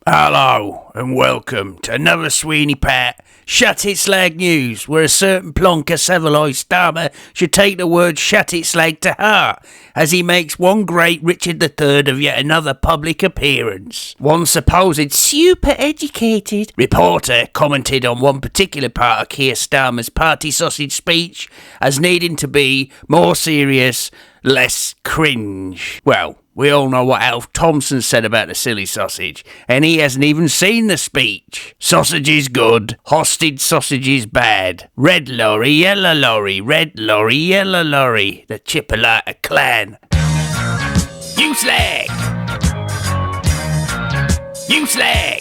Hello and welcome to another Sweeney Pat Shut It Slag news, where a certain plonker Saveloy Starmer should take the word Shut It Slag to heart as he makes one great Richard III of yet another public appearance. One supposed super educated reporter commented on one particular part of Keir Starmer's party sausage speech as needing to be more serious, less cringe. Well, we all know what Alf Thompson said about the silly sausage, and he hasn't even seen the speech. Sausage is good, hostage sausage is bad. Red lorry, yellow lorry, red lorry, yellow lorry. The Chipolata clan. You slag! You slag!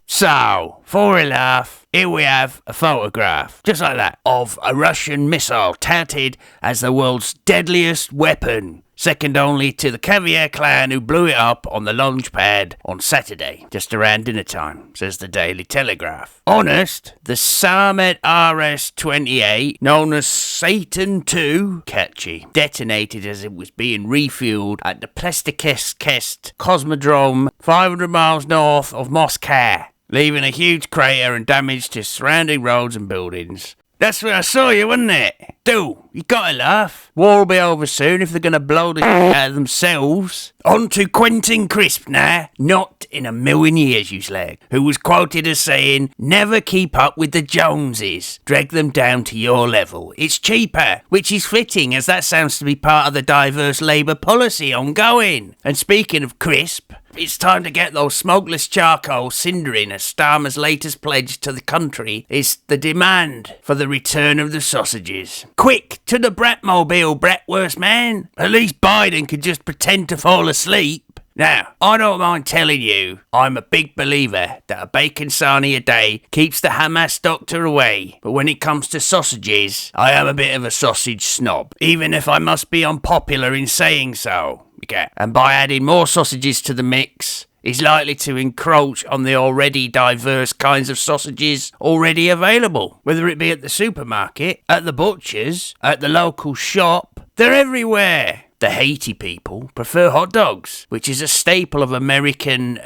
So, for a laugh, here we have a photograph, just like that, of a Russian missile touted as the world's deadliest weapon. Second only to the Caviar clan who blew it up on the launch pad on Saturday, just around dinner time, says the Daily Telegraph. Honest, the Sarmet RS-28, known as Satan II, catchy, detonated as it was being refueled at the Plastikest Cosmodrome 500 miles north of Moscow, leaving a huge crater and damage to surrounding roads and buildings. That's where I saw you, wasn't it? Dude, you gotta laugh. War'll be over soon if they're gonna blow the shit out of themselves. On to Quentin Crisp now. Not in a million years, you slag. Who was quoted as saying, never keep up with the Joneses. Drag them down to your level. It's cheaper. Which is fitting, as that sounds to be part of the diverse Labour policy ongoing. And speaking of crisp, it's time to get those smokeless charcoal cindering as Starmer's latest pledge to the country is the demand for the return of the sausages. Quick, to the Bratmobile, Bratwurst man. At least Biden could just pretend to fall asleep. Now, I don't mind telling you, I'm a big believer that a bacon sarnie a day keeps the Hamas doctor away. But when it comes to sausages, I am a bit of a sausage snob, even if I must be unpopular in saying so. Okay. And by adding more sausages to the mix, is likely to encroach on the already diverse kinds of sausages already available. Whether it be at the supermarket, at the butcher's, at the local shop, they're everywhere. The Haiti people prefer hot dogs, which is a staple of American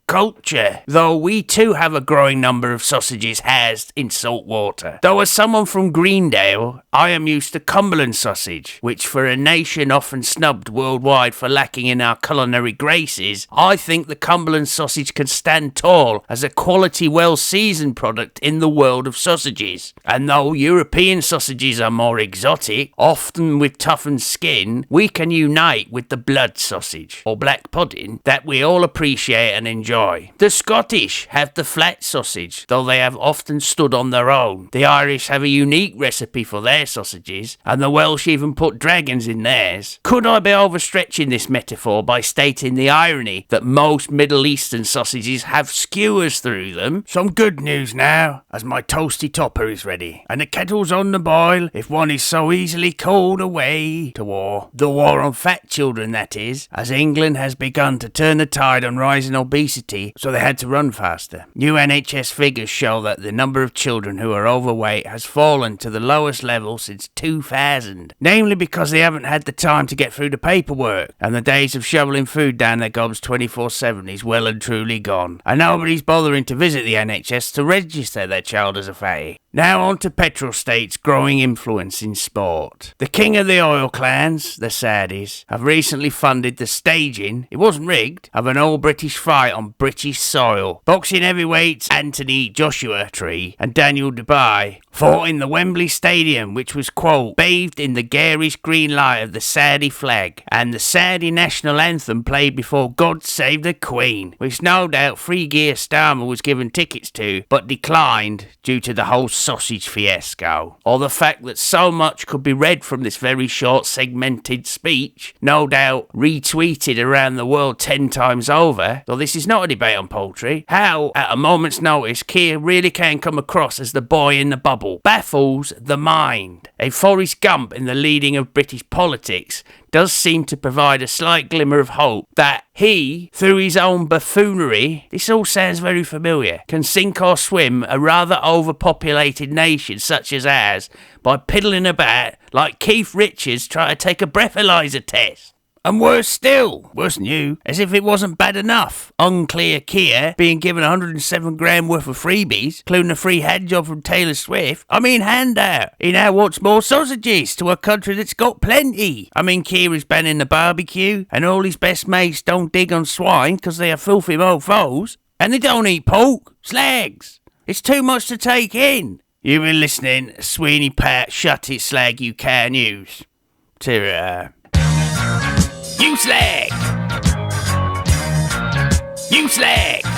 culture, though we too have a growing number of sausages housed in salt water. Though as someone from Greendale, I am used to Cumberland sausage, which for a nation often snubbed worldwide for lacking in our culinary graces, I think the Cumberland sausage can stand tall as a quality, well-seasoned product in the world of sausages. And though European sausages are more exotic, often with toughened skin, we can unite with the blood sausage, or black pudding, that we all appreciate and enjoy. The Scottish have the flat sausage, though they have often stood on their own. The Irish have a unique recipe for their sausages, and the Welsh even put dragons in theirs. Could I be overstretching this metaphor by stating the irony that most Middle Eastern sausages have skewers through them? Some good news now, as my toasty topper is ready, and the kettle's on the boil if one is so easily called away to war. The war on fat children, that is, as England has begun to turn the tide on rising obesity, so they had to run faster. New NHS figures show that the number of children who are overweight has fallen to the lowest level since 2000, namely because they haven't had the time to get through the paperwork, and the days of shoveling food down their gobs 24/7 is well and truly gone, and nobody's bothering to visit the NHS to register their child as a fatty. Now on to petrol states' growing influence in sport. The king of the oil clans, the Saudis, have recently funded the staging, it wasn't rigged, of an all-British fight on British soil. Boxing heavyweights Anthony Joshua Tree and Daniel Dubai fought in the Wembley Stadium, which was, quote, bathed in the garish green light of the Saudi flag, and the Saudi national anthem played before God Save the Queen, which no doubt Free Gear Starmer was given tickets to, but declined due to the whole sausage fiasco, or the fact that so much could be read from this very short segmented speech, no doubt retweeted around the world 10 times over, though this is not a debate on poultry. How, at a moment's notice, Keir really can come across as the boy in the bubble baffles the mind. A Forrest Gump in the leading of British politics does seem to provide a slight glimmer of hope that he, through his own buffoonery, this all sounds very familiar, can sink or swim a rather overpopulated nation such as ours by piddling about like Keith Richards trying to take a breathalyzer test. And worse still, worse than you, as if it wasn't bad enough. Unclear Kia being given 107 grand worth of freebies, including a free hand job from Taylor Swift. I mean, handout. He now wants more sausages to a country that's got plenty. I mean, Kia is banning the barbecue, and all his best mates don't dig on swine because they are filthy mofos. And they don't eat pork. Slags. It's too much to take in. You've been listening to Sweeney Pat Shut It Slag You Can Use. Ta-ra. You slag! You slag!